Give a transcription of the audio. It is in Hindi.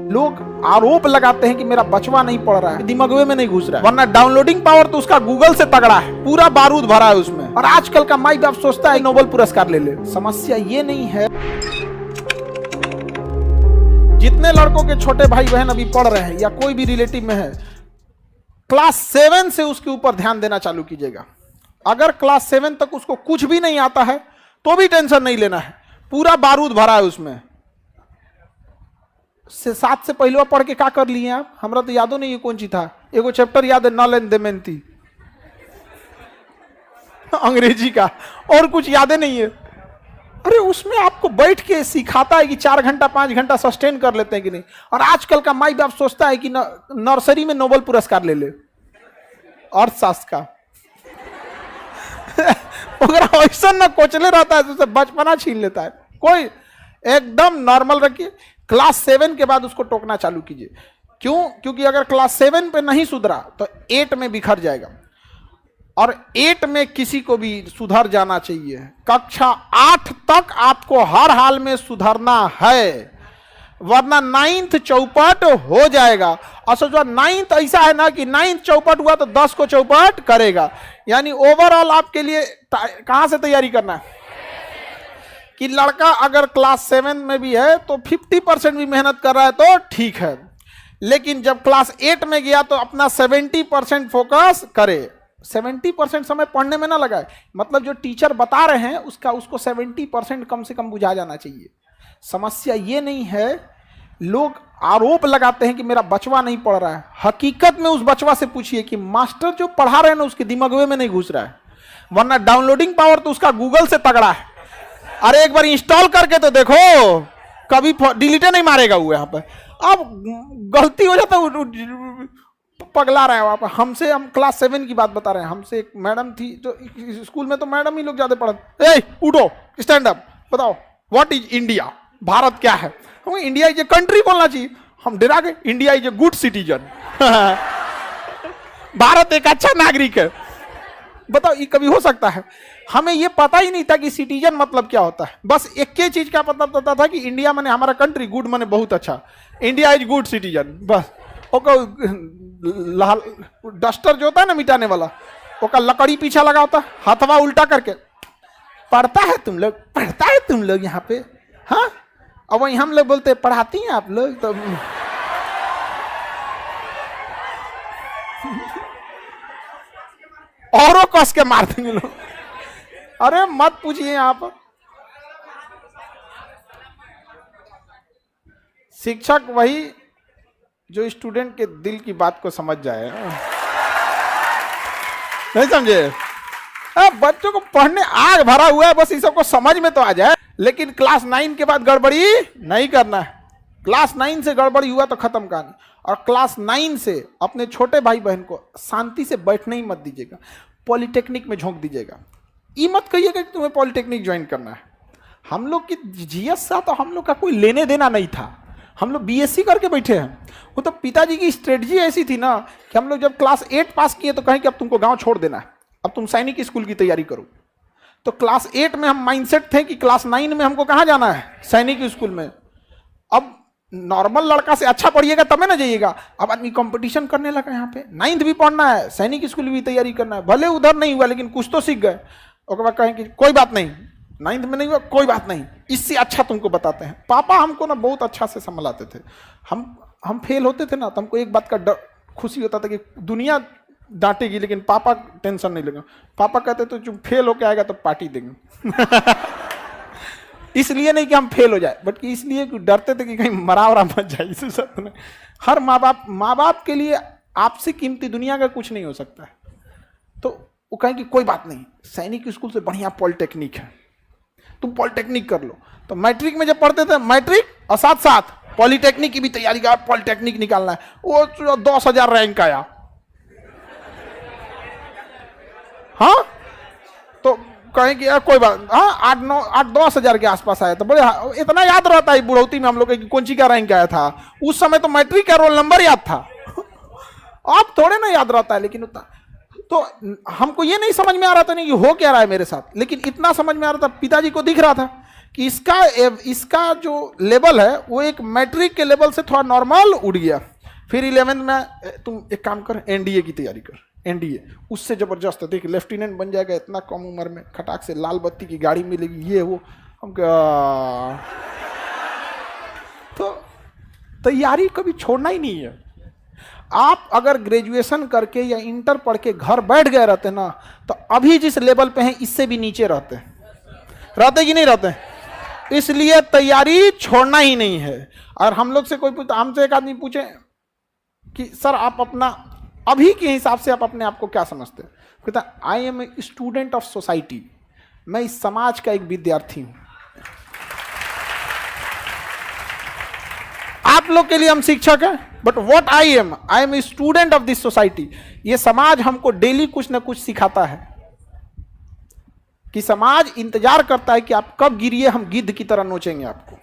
लोग आरोप लगाते हैं कि मेरा बचवा नहीं पढ़ रहा है, दिमागवे में नहीं घुस रहा है, वरना डाउनलोडिंग पावर तो उसका गूगल से तगड़ा है, पूरा बारूद भरा है उसमें। और आजकल का माई बाप सोचता है नोबेल पुरस्कार ले ले। समस्या ये नहीं है, जितने लड़कों के छोटे भाई बहन अभी पढ़ रहे हैं या कोई भी रिलेटिव में है, क्लास 7 से उसके ऊपर ध्यान देना चालू कीजिएगा। अगर क्लास 7 तक उसको कुछ भी नहीं आता है तो भी टेंशन नहीं लेना है, पूरा बारूद भरा है उसमें। 7 से पहले पढ़ के क्या कर लिए आप? हमरा तो यादो नहीं है कौन सी था, एगो चैप्टर याद है, नल एंड दमयंती अंग्रेजी का, और कुछ याद नहीं है। अरे उसमें आपको बैठ के सिखाता है कि 4 घंटा 5 घंटा सस्टेन कर लेते हैं कि नहीं। और आजकल का माई बाप सोचता है कि नर्सरी में नोबेल पुरस्कार ले ले अर्थशास्त्र का। अगर ऐसा ना कोचले रहता है तो उसे बचपना छीन लेता है। कोई एकदम नॉर्मल रखिए, क्लास 7 के बाद उसको टोकना चालू कीजिए। क्यों? क्योंकि अगर क्लास 7 पे नहीं सुधरा तो 8 में बिखर जाएगा, और 8 में किसी को भी सुधर जाना चाहिए। कक्षा 8 तक आपको हर हाल में सुधरना है, वरना 9th चौपट हो जाएगा। और सोचो 9th ऐसा है ना कि 9th चौपट हुआ तो 10 को चौपट करेगा। यानी ओवरऑल आपके लिए कहां से तैयारी करना है कि लड़का अगर क्लास 7 में भी है तो 50% भी मेहनत कर रहा है तो ठीक है, लेकिन जब क्लास 8 में गया तो अपना 70% फोकस करे। 70% समय पढ़ने में ना लगाए, मतलब जो टीचर बता रहे हैं उसको 70% कम से कम बुझा जाना चाहिए। समस्या ये नहीं है, लोग आरोप लगाते हैं कि मेरा बचवा नहीं पढ़ रहा है। हकीकत में उस बचवा से पूछिए कि मास्टर जो पढ़ा रहे हैं ना उसके दिमागवे में नहीं घुस रहा है, वरना डाउनलोडिंग पावर तो उसका गूगल से तगड़ा है। अरे एक बार इंस्टॉल करके तो देखो, कभी डिलीटे नहीं मारेगा वो। यहाँ पर अब गलती हो जाता है, पगला रहा है वहाँ पर। हमसे, हम क्लास 7 की बात बता रहे हैं, हमसे एक मैडम थी जो स्कूल में तो मैडम ही लोग ज्यादा पढ़ते। ए उठो, स्टैंड अप, बताओ व्हाट इज इंडिया, भारत क्या है? हम इंडिया इज ए कंट्री बोलना चाहिए, हम डरा गए। India is a good citizen, Bharat एक अच्छा नागरिक है। बताओ ये कभी हो सकता है? हमें ये पता ही नहीं था कि सिटीजन मतलब क्या होता है। बस एक ही चीज का पता था कि इंडिया माने हमारा कंट्री, गुड माने बहुत अच्छा, इंडिया इज गुड सिटीजन। बस ओका लाल डस्टर जो होता है ना मिटाने वाला, ओका लकड़ी पीछा लगा होता, हाथवा उल्टा करके पढ़ता है तुम लोग, पढ़ता है तुम लोग यहाँ पे, हाँ? अब वही हम लोग बोलते पढ़ाती हैं आप लोग तो औरों कस के मार देंगे लोग। अरे मत पूछिए आप, शिक्षक वही जो स्टूडेंट के दिल की बात को समझ जाए। नहीं समझे? बच्चों को पढ़ने आग भरा हुआ है, बस इस सबको समझ में तो आ जाए। लेकिन क्लास 9 के बाद गड़बड़ी नहीं करना है। क्लास 9 से गड़बड़ी हुआ तो खत्म कहानी। और क्लास 9 से अपने छोटे भाई बहन को शांति से बैठने ही मत दीजिएगा, पॉलिटेक्निक में झोंक दीजिएगा। ये मत कहिएगा कि तुम्हें पॉलिटेक्निक ज्वाइन करना है। हम लोग की जीएस सा तो हम लोग का कोई लेने देना नहीं था, हम लोग बीएससी करके बैठे हैं। वो तो पिताजी की स्ट्रेटजी ऐसी थी ना कि हम लोग जब क्लास 8 पास किए तो कहें कि अब तुमको गांव छोड़ देना है, अब तुम सैनिक स्कूल की तैयारी करो। तो क्लास 8 में हम माइंडसेट थे कि क्लास 9 में हमको कहाँ जाना है, सैनिक स्कूल में। अब नॉर्मल लड़का से अच्छा पढ़िएगा तब ना जाइएगा। अब आदमी कंपटीशन करने लगा, यहाँ पे 9th भी पढ़ना है, सैनिक स्कूल भी तैयारी करना है। भले उधर नहीं हुआ लेकिन कुछ तो सीख गए। उसके बाद कहें कि कोई बात नहीं, 9th में नहीं हुआ कोई बात नहीं, इससे अच्छा तुमको बताते हैं। पापा हमको ना बहुत अच्छा से संभलाते थे। हम फेल होते थे ना तो हमको एक बात का डर खुशी होता था कि दुनिया डांटेगी लेकिन पापा टेंशन नहीं लेगा। पापा कहते तो जो फेल होके आएगा तो पार्टी देंगे। इसलिए नहीं कि हम फेल हो जाए, बट इसलिए कि डरते थे कि कहीं मरावरा मत जाए। इसे सब नहीं। हर माँ बाप के लिए आपसे कीमती दुनिया का कुछ नहीं हो सकता है। तो वो कहें कि कोई बात नहीं, सैनिक स्कूल से बढ़िया पॉलिटेक्निक है, तुम पॉलिटेक्निक कर लो। तो मैट्रिक में जब पढ़ते थे, मैट्रिक और साथ साथ पॉलिटेक्निक की भी तैयारी कर, पॉलिटेक्निक निकालना है। वो 10,000 रैंक आया, हाँ तो कहें कि कोई बात, हाँ 8-10,000 के आसपास आया। तो बड़े इतना याद रहता है बुढ़ौती में हम लोग कौन सी का रैंक आया था। उस समय तो मैट्रिक का रोल नंबर याद था, अब थोड़े ना याद रहता है। लेकिन उतना तो हमको ये नहीं समझ में आ रहा था नहीं कि हो क्या रहा है मेरे साथ, लेकिन इतना समझ में आ रहा था, पिताजी को दिख रहा था कि इसका जो लेवल है वो एक मैट्रिक के लेवल से थोड़ा नॉर्मल उड़ गया। फिर 11th में तुम एक काम कर, एनडीए की तैयारी कर, एनडीए उससे जबरदस्त है, देख लेफ्टिनेंट बन जाएगा इतना कम उम्र में, खटाक से लाल बत्ती की गाड़ी मिलेगी, ये वो। हम तो तैयारी कभी छोड़ना ही नहीं है। आप अगर ग्रेजुएशन करके या इंटर पढ़ के घर बैठ गए रहते ना, तो अभी जिस लेवल पे हैं इससे भी नीचे रहते कि नहीं रहते। इसलिए तैयारी छोड़ना ही नहीं है। और हम लोग से कोई पूछता, हमसे एक आदमी पूछे कि सर आप अपना अभी के हिसाब से आप अपने आप को क्या समझते हैं, कहता I am a student of society, मैं इस समाज का एक विद्यार्थी हूं। आप लोग के लिए हम शिक्षक हैं, but what I am a student of this society. ये समाज हमको डेली कुछ ना कुछ सिखाता है कि समाज इंतजार करता है कि आप कब गिरिए, हम गिद्ध की तरह नोचेंगे आपको।